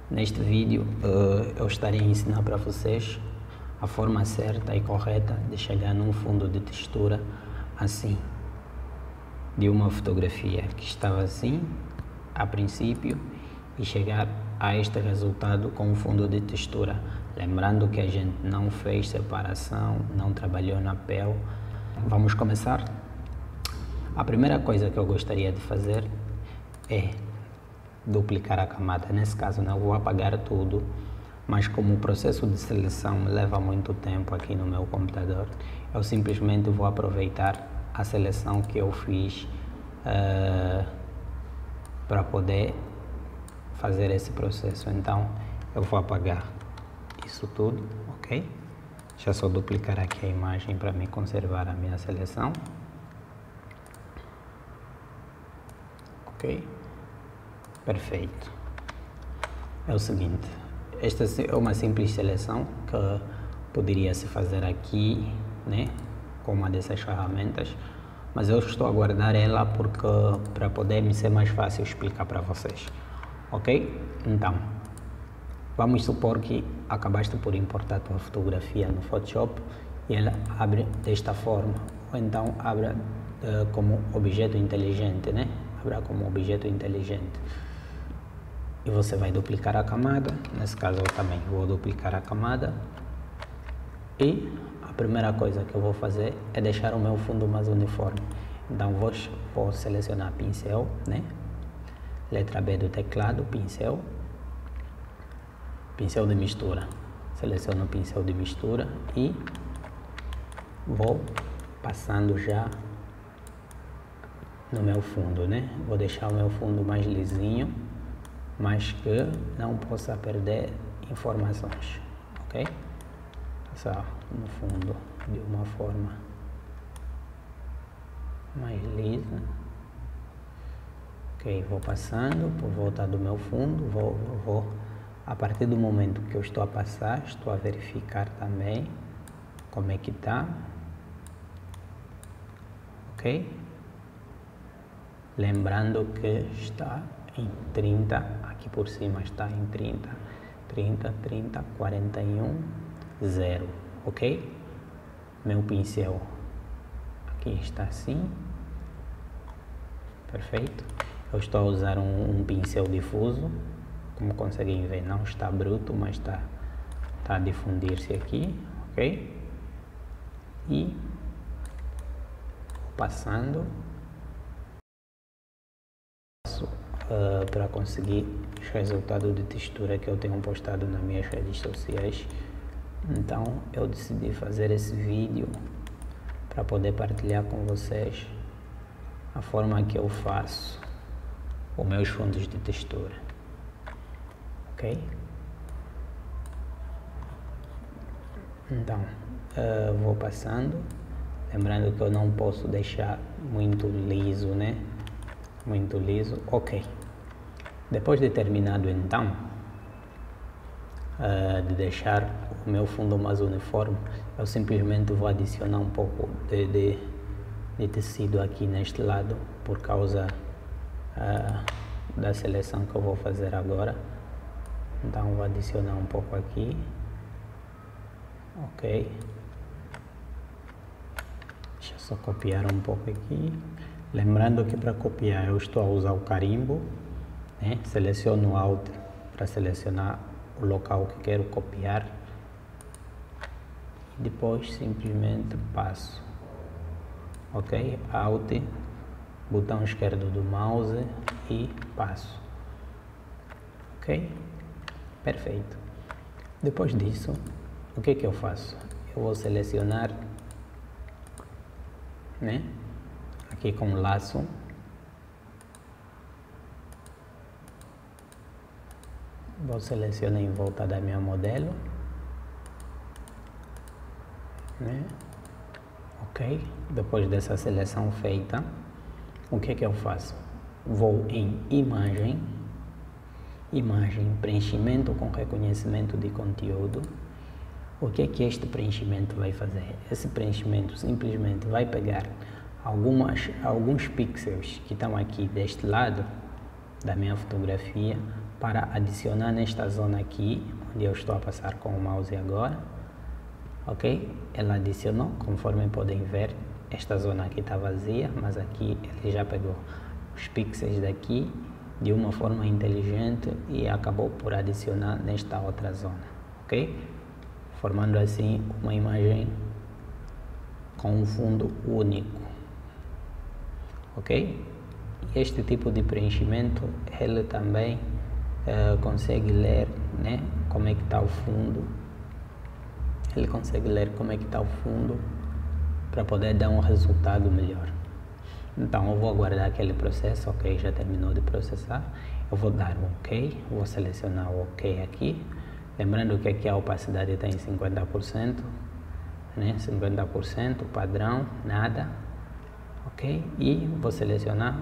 Neste vídeo eu estarei a ensinar para vocês a forma certa e correta de chegar num fundo de textura assim, de uma fotografia que estava assim a princípio e chegar a este resultado com um fundo de textura. Lembrando que a gente não fez separação, não trabalhou na pele. Vamos começar? A primeira coisa que eu gostaria de fazer é duplicar a camada. Nesse caso não vou apagar tudo, mas como o processo de seleção leva muito tempo aqui no meu computador, eu simplesmente vou aproveitar a seleção que eu fiz para poder fazer esse processo. Então eu vou apagar isso tudo, ok? Deixa eu só duplicar aqui a imagem para me conservar a minha seleção, ok? Perfeito. É o seguinte, esta é uma simples seleção que poderia se fazer aqui, né, com uma dessas ferramentas, mas eu estou a guardar ela porque para poder me ser mais fácil explicar para vocês, ok? Então, vamos supor que acabaste por importar a tua fotografia no Photoshop e ela abre desta forma, ou então abre como objeto inteligente, né? Abra como objeto inteligente. E você vai duplicar a camada, nesse caso eu também vou duplicar a camada. E a primeira coisa que eu vou fazer é deixar o meu fundo mais uniforme. Então vou selecionar pincel, né? Letra B do teclado, pincel. Pincel de mistura. Seleciono o pincel de mistura e vou passando já no meu fundo, né? Vou deixar o meu fundo mais lisinho, mas que não possa perder informações, ok? Só no fundo de uma forma mais lisa, ok? Vou passando por volta do meu fundo, vou a partir do momento que eu estou a passar, estou a verificar também como é que está, ok? Lembrando que está em 30, aqui por cima está em 30, 41, 0, ok? Meu pincel aqui está assim, perfeito. Eu estou a usar um pincel difuso, como conseguem ver não está bruto, mas está a difundir-se aqui, ok? E passando para conseguir os resultados de textura que eu tenho postado nas minhas redes sociais. Então eu decidi fazer esse vídeo para poder partilhar com vocês a forma que eu faço os meus fundos de textura, ok? Então vou passando, lembrando que eu não posso deixar muito liso, né? Muito liso, ok. Depois de terminado então, de deixar o meu fundo mais uniforme, eu simplesmente vou adicionar um pouco de tecido aqui neste lado, por causa da seleção que eu vou fazer agora. Então vou adicionar um pouco aqui, ok. Deixa eu só copiar um pouco aqui. Lembrando que para copiar eu estou a usar o carimbo, né? Seleciono o Alt para selecionar o local que quero copiar e depois simplesmente passo, ok? Alt, botão esquerdo do mouse e passo, ok? Perfeito. Depois disso, o que eu faço? Eu vou selecionar, né? Aqui com o laço, vou selecionar em volta da minha modelo, né? Ok, depois dessa seleção feita, o que eu faço? Vou em imagem, preenchimento com reconhecimento de conteúdo. O que este preenchimento vai fazer? Esse preenchimento simplesmente vai pegar alguns pixels que estão aqui deste lado da minha fotografia, para adicionar nesta zona aqui, onde eu estou a passar com o mouse agora, ok? Ela adicionou, conforme podem ver, esta zona aqui está vazia, mas aqui ele já pegou os pixels daqui de uma forma inteligente e acabou por adicionar nesta outra zona, ok? Formando assim uma imagem com um fundo único, ok? E este tipo de preenchimento, ele também consegue ler, né, como é que está o fundo. Ele consegue ler como é que está o fundo para poder dar um resultado melhor. Então eu vou aguardar aquele processo, ok, já terminou de processar. Eu vou dar um ok, vou selecionar o ok aqui. Lembrando que aqui a opacidade está em 50%, né, 50%, padrão, nada, ok, e vou selecionar.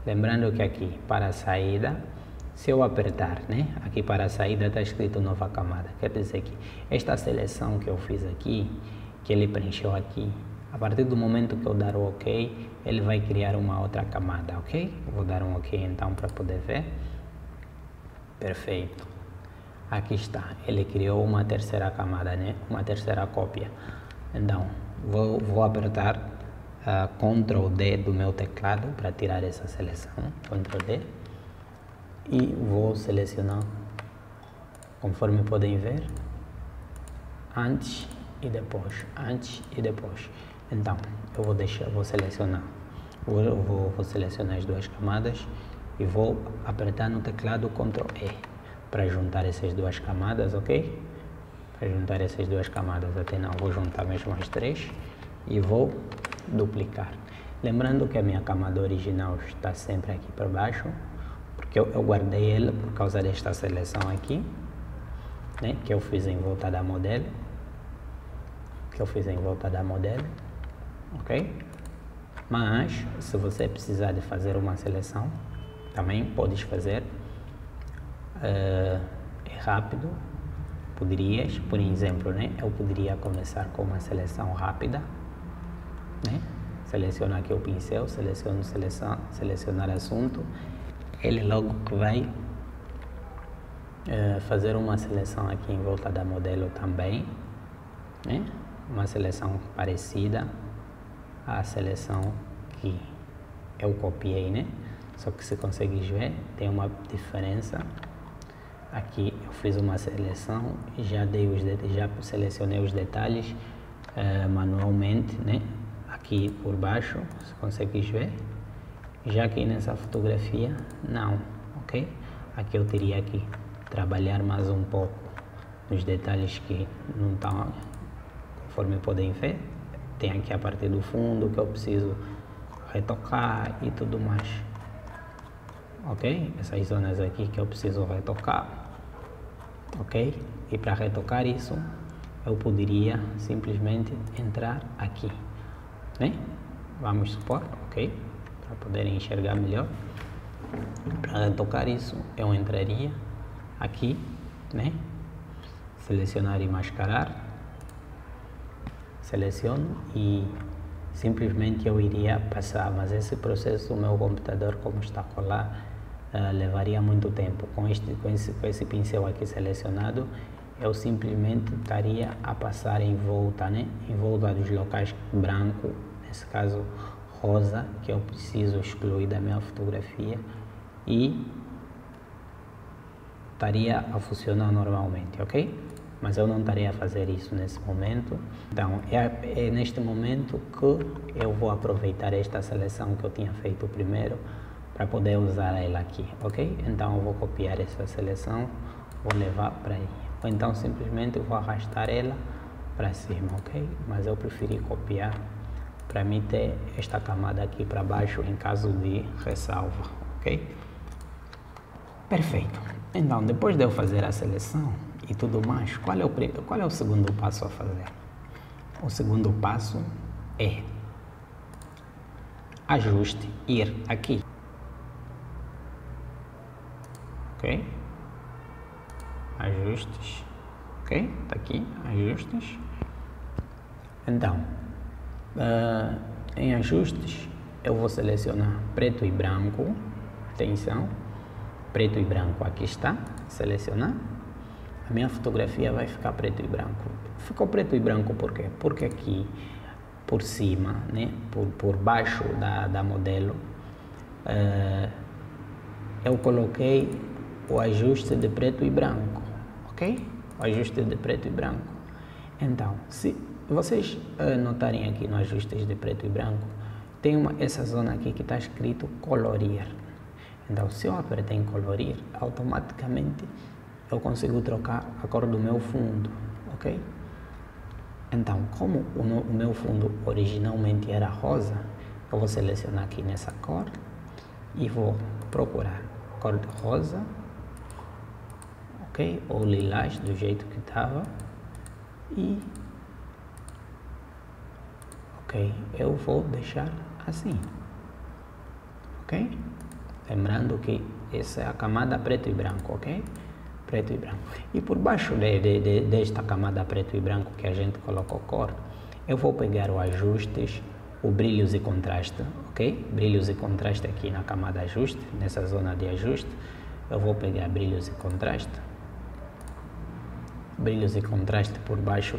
Lembrando que aqui para a saída, se eu apertar, né, aqui para a saída está escrito nova camada, quer dizer que esta seleção que eu fiz aqui, que ele preencheu aqui, a partir do momento que eu dar o ok, ele vai criar uma outra camada, ok? Vou dar um ok então para poder ver. Perfeito. Aqui está, ele criou uma terceira camada, né, uma terceira cópia. Então, vou apertar Ctrl D do meu teclado para tirar essa seleção, Ctrl D, e vou selecionar, conforme podem ver, antes e depois, antes e depois. Então, vou selecionar as duas camadas e vou apertar no teclado Ctrl E para juntar essas duas camadas, ok? Para juntar essas duas camadas, até não, vou juntar mesmo as três e vou duplicar. Lembrando que a minha camada original está sempre aqui para baixo, porque eu guardei ela por causa desta seleção aqui, né, que eu fiz em volta da modelo, ok? Mas se você precisar de fazer uma seleção, também podes fazer, é rápido. Poderias, por exemplo, né, eu poderia começar com uma seleção rápida, né? Seleciono aqui o pincel, selecionar assunto, ele logo que vai fazer uma seleção aqui em volta da modelo também, né? Uma seleção parecida à seleção que eu copiei, né? Só que se consegues ver, tem uma diferença. Aqui eu fiz uma seleção, já selecionei os detalhes manualmente, né? Aqui por baixo, se consegues ver. Já aqui nessa fotografia, não, ok? Aqui eu teria que trabalhar mais um pouco nos detalhes que não estão, conforme podem ver. Tem aqui a parte do fundo que eu preciso retocar e tudo mais, ok? Essas zonas aqui que eu preciso retocar, ok? E para retocar isso, eu poderia simplesmente entrar aqui, né? Vamos supor, ok? Para poderem enxergar melhor. Para retocar isso, eu entraria aqui, né? Selecionar e mascarar. Seleciono e simplesmente eu iria passar, mas esse processo o meu computador, como está a colar, levaria muito tempo. Com esse pincel aqui selecionado, eu simplesmente estaria a passar em volta, né? Em volta dos locais branco, nesse caso rosa, que eu preciso excluir da minha fotografia, e estaria a funcionar normalmente, ok? Mas eu não estaria a fazer isso nesse momento. Então é neste momento que eu vou aproveitar esta seleção que eu tinha feito primeiro para poder usar ela aqui, ok? Então eu vou copiar essa seleção, vou levar para aí, ou então simplesmente vou arrastar ela para cima, ok? Mas eu preferi copiar para mim ter esta camada aqui para baixo em caso de ressalva, ok? Perfeito. Então depois de eu fazer a seleção e tudo mais, qual é o segundo passo a fazer? O segundo passo é ajuste, ir aqui, ok? Ajustes, ok? Está aqui, ajustes. Então, em ajustes, eu vou selecionar preto e branco, atenção, preto e branco aqui está, selecionar, a minha fotografia vai ficar preto e branco. Ficou preto e branco por quê? Porque aqui por cima, né, por baixo da modelo, eu coloquei o ajuste de preto e branco, ok? O ajuste de preto e branco. Então, se vocês notarem aqui no ajustes de preto e branco, tem essa zona aqui que está escrito colorir. Então, se eu apertar em colorir, automaticamente eu consigo trocar a cor do meu fundo, ok? Então, como o meu fundo originalmente era rosa, eu vou selecionar aqui nessa cor e vou procurar cor de rosa, ok? Ou lilás, do jeito que estava, e ok, eu vou deixar assim, ok? Lembrando que essa é a camada preto e branco, ok? Preto e branco. E por baixo desta camada preto e branco que a gente colocou cor, eu vou pegar o ajustes, o brilhos e contraste, ok? Brilhos e contraste aqui na camada ajuste, nessa zona de ajuste, eu vou pegar brilhos e contraste. Brilhos e contraste por baixo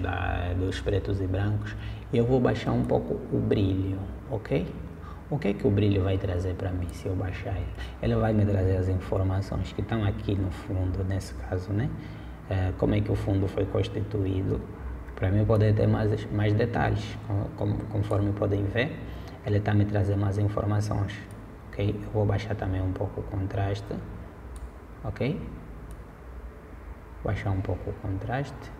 dos pretos e brancos, e eu vou baixar um pouco o brilho, ok? O que é que o brilho vai trazer para mim se eu baixar ele? Ele vai me trazer as informações que estão aqui no fundo, nesse caso, né? Como é que o fundo foi constituído, para mim poder ter mais detalhes, conforme podem ver, ele está me trazendo mais informações, ok? Eu vou baixar também um pouco o contraste, ok? Baixar um pouco o contraste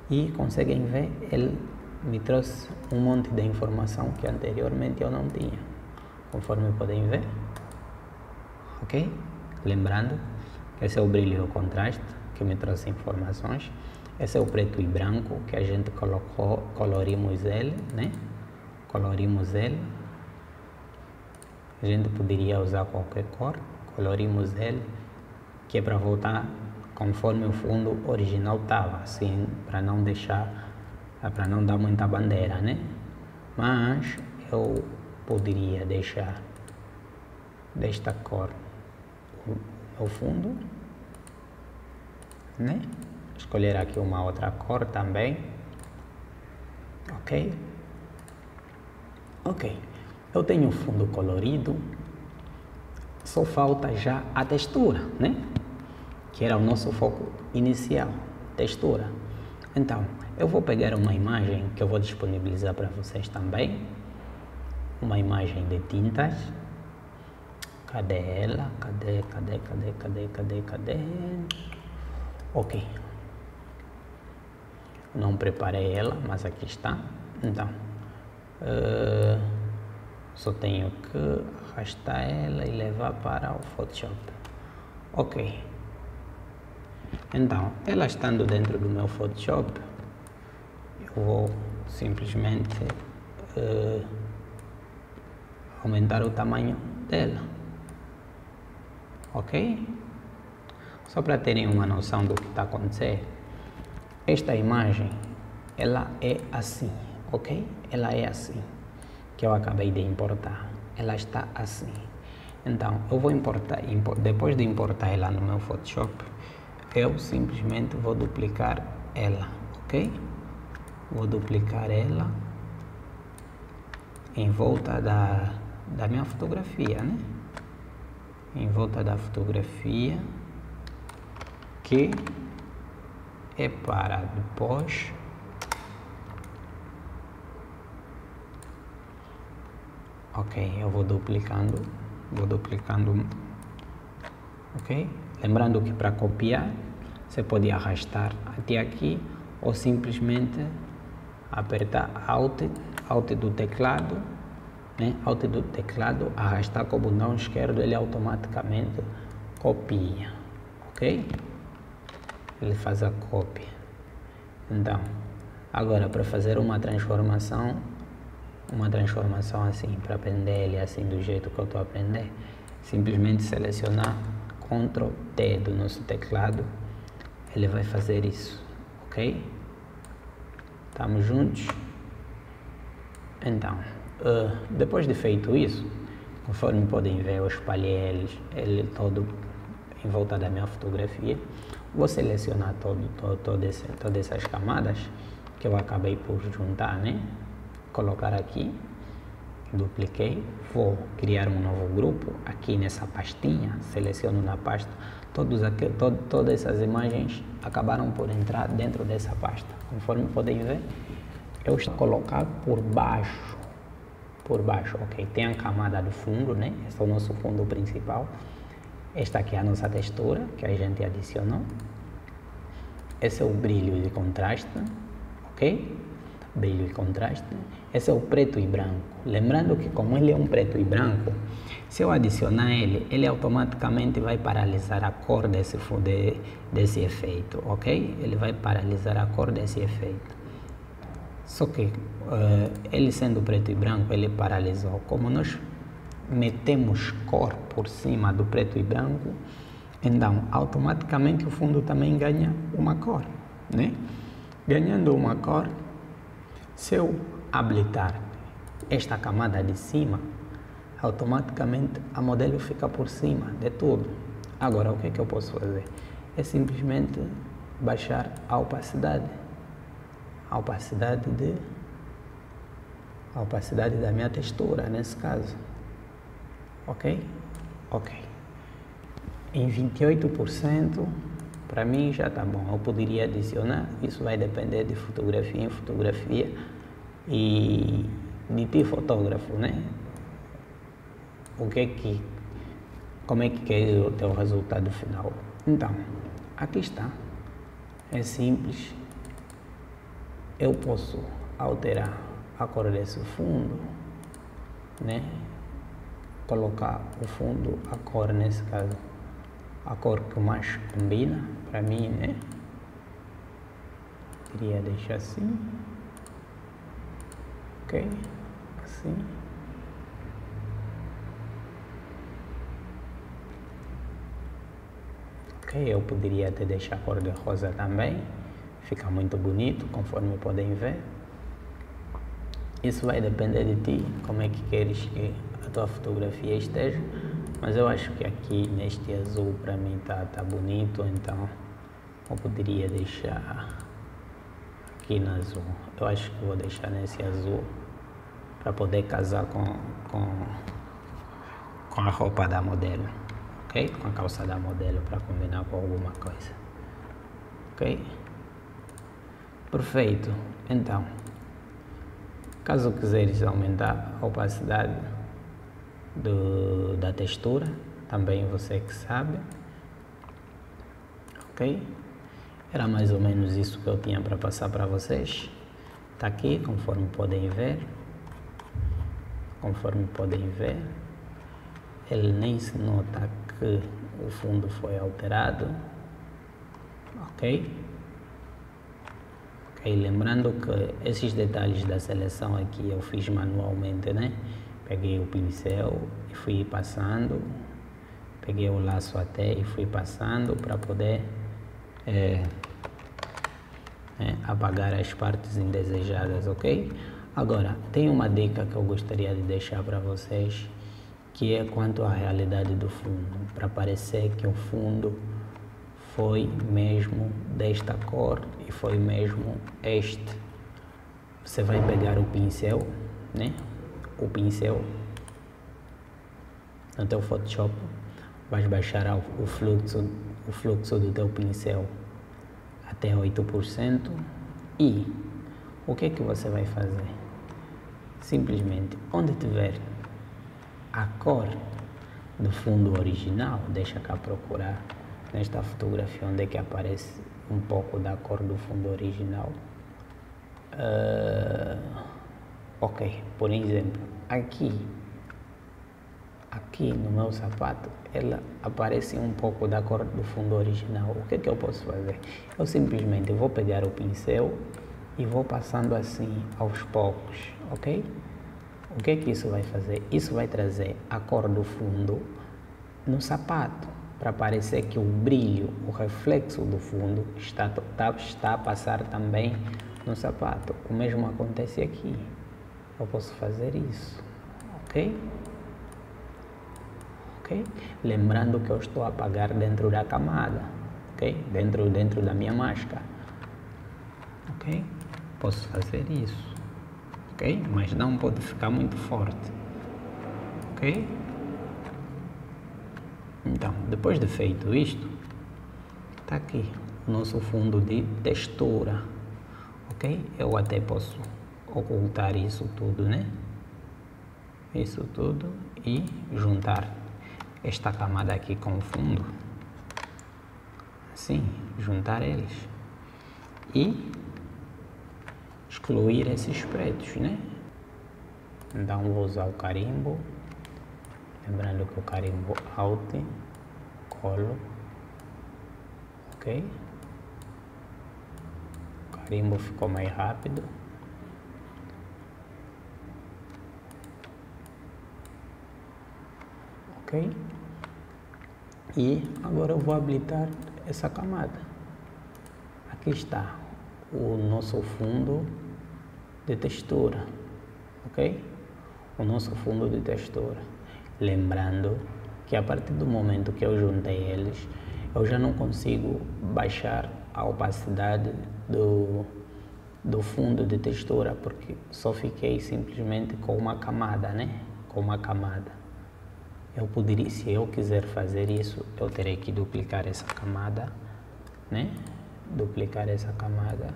e conseguem ver, ele me trouxe um monte de informação que anteriormente eu não tinha, conforme podem ver, ok? Lembrando que esse é o brilho e o contraste que me trouxe informações, esse é o preto e branco que a gente colocou, colorimos ele, né? Colorimos ele, a gente poderia usar qualquer cor, colorimos ele, que é para voltar conforme o fundo original estava, assim, para não deixar, para não dar muita bandeira, né? Mas eu poderia deixar desta cor o fundo, né? Escolher aqui uma outra cor também, ok? Ok, eu tenho o fundo colorido, só falta já a textura, né? Que era o nosso foco inicial, textura. Então, eu vou pegar uma imagem que eu vou disponibilizar para vocês também, uma imagem de tintas. Cadê ela? Cadê? Ok. Não preparei ela, mas aqui está. Então, só tenho que arrastar ela e levar para o Photoshop. Ok. Então, ela estando dentro do meu Photoshop, eu vou simplesmente aumentar o tamanho dela, ok? Só para terem uma noção do que está acontecendo, esta imagem, ela é assim, ok? Ela é assim, que eu acabei de importar, ela está assim. Então, eu vou importar, depois de importar ela no meu Photoshop, eu simplesmente vou duplicar ela, ok? Vou duplicar ela em volta da minha fotografia, né? Em volta da fotografia, que é para depois ok, eu vou duplicando, ok? Lembrando que para copiar, você pode arrastar até aqui ou simplesmente apertar Alt do teclado, né? Alt do teclado, arrastar com o botão esquerdo, ele automaticamente copia, ok? Ele faz a cópia. Então, agora para fazer uma transformação assim, para aprender ele assim do jeito que eu estou a aprender, simplesmente selecionar Ctrl T do nosso teclado, ele vai fazer isso, ok? Estamos juntos? Então, depois de feito isso, conforme podem ver, eu espalhei ele todo em volta da minha fotografia. Vou selecionar todas essas camadas que eu acabei por juntar, né? Colocar aqui, dupliquei, vou criar um novo grupo aqui nessa pastinha, seleciono na pasta, todas essas imagens acabaram por entrar dentro dessa pasta, conforme podem ver. Eu estou a colocar por baixo, ok, tem a camada do fundo, né? Esse é o nosso fundo principal. Esta aqui é a nossa textura que a gente adicionou. Esse é o brilho e contraste, ok? Brilho e contraste. Esse é o preto e branco. Lembrando que como ele é um preto e branco, se eu adicionar ele automaticamente vai paralisar a cor desse efeito, ok? Ele vai paralisar a cor desse efeito. Só que ele sendo preto e branco, ele paralisou. Como nós metemos cor por cima do preto e branco, então automaticamente o fundo também ganha uma cor, né? Ganhando uma cor, se eu habilitar esta camada de cima, automaticamente a modelo fica por cima de tudo. Agora o que é que eu posso fazer? É simplesmente baixar a opacidade da minha textura, nesse caso. Ok? Em 28%, para mim já está bom. Eu poderia adicionar, isso vai depender de fotografia em fotografia e de ti, fotógrafo, né? Como é que quer o teu resultado final? Então, aqui está. É simples. Eu posso alterar a cor desse fundo, né? Colocar o fundo, a cor nesse caso, a cor que mais combina para mim, né? Queria deixar assim, ok? Assim. Ok, eu poderia até deixar a cor de rosa também, fica muito bonito, conforme podem ver. Isso vai depender de ti, como é que queres que a tua fotografia esteja, mas eu acho que aqui neste azul para mim tá bonito, então eu poderia deixar aqui no azul. Eu acho que vou deixar nesse azul para poder casar com a roupa da modelo, ok? Com a calça da modelo para combinar com alguma coisa, ok? Perfeito. Então, caso quiseres aumentar a opacidade da textura, também você que sabe, ok? Era mais ou menos isso que eu tinha para passar para vocês. Está aqui, conforme podem ver. Ele nem se nota que o fundo foi alterado, ok? Lembrando que esses detalhes da seleção aqui eu fiz manualmente, né? Peguei o pincel e fui passando, peguei o laço até e fui passando para poder apagar as partes indesejadas, ok? Agora, tem uma dica que eu gostaria de deixar para vocês, que é quanto à realidade do fundo, para parecer que o fundo foi mesmo desta cor e foi mesmo este. Você vai pegar o pincel, né? O pincel no teu Photoshop, vais baixar o fluxo do teu pincel até 8% e o que é que você vai fazer? Simplesmente, onde tiver a cor do fundo original, deixa cá procurar nesta fotografia onde é que aparece um pouco da cor do fundo original. Ok, por exemplo, aqui no meu sapato, ela aparece um pouco da cor do fundo original. O que é que eu posso fazer? Eu simplesmente vou pegar o pincel e vou passando assim aos poucos, ok? O que é que isso vai fazer? Isso vai trazer a cor do fundo no sapato, para parecer que o brilho, o reflexo do fundo está a passar também no sapato. O mesmo acontece aqui. Eu posso fazer isso, ok? ok? Lembrando que eu estou a apagar dentro da camada, ok? Dentro da minha máscara, ok? Posso fazer isso, ok? Mas não pode ficar muito forte, ok? Então, depois de feito isto, está aqui o nosso fundo de textura, ok? Eu até posso ocultar isso tudo, né? Isso tudo e juntar esta camada aqui com o fundo, assim, juntar eles e excluir esses pretos, né? Então vou usar o carimbo, lembrando que o carimbo Alt, colo, ok? O carimbo ficou mais rápido. Ok? E agora eu vou habilitar essa camada. Aqui está o nosso fundo de textura, ok? O nosso fundo de textura. Lembrando que a partir do momento que eu juntei eles, eu já não consigo baixar a opacidade do fundo de textura, porque só fiquei simplesmente com uma camada, né? Com uma camada. Eu poderia, se eu quiser fazer isso, eu terei que duplicar essa camada, né? Duplicar essa camada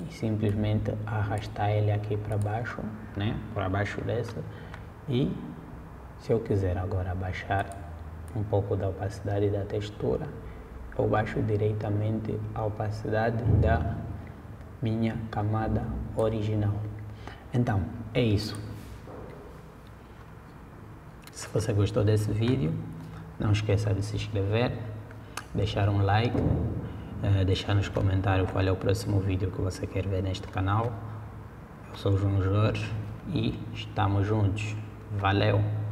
e simplesmente arrastar ele aqui para baixo, né? Para baixo dessa. E se eu quiser agora baixar um pouco da opacidade da textura, eu baixo diretamente a opacidade da minha camada original. Então, é isso. Se você gostou desse vídeo, não esqueça de se inscrever, deixar um like, deixar nos comentários qual é o próximo vídeo que você quer ver neste canal. Eu sou o João Jorge e estamos juntos. Valeu!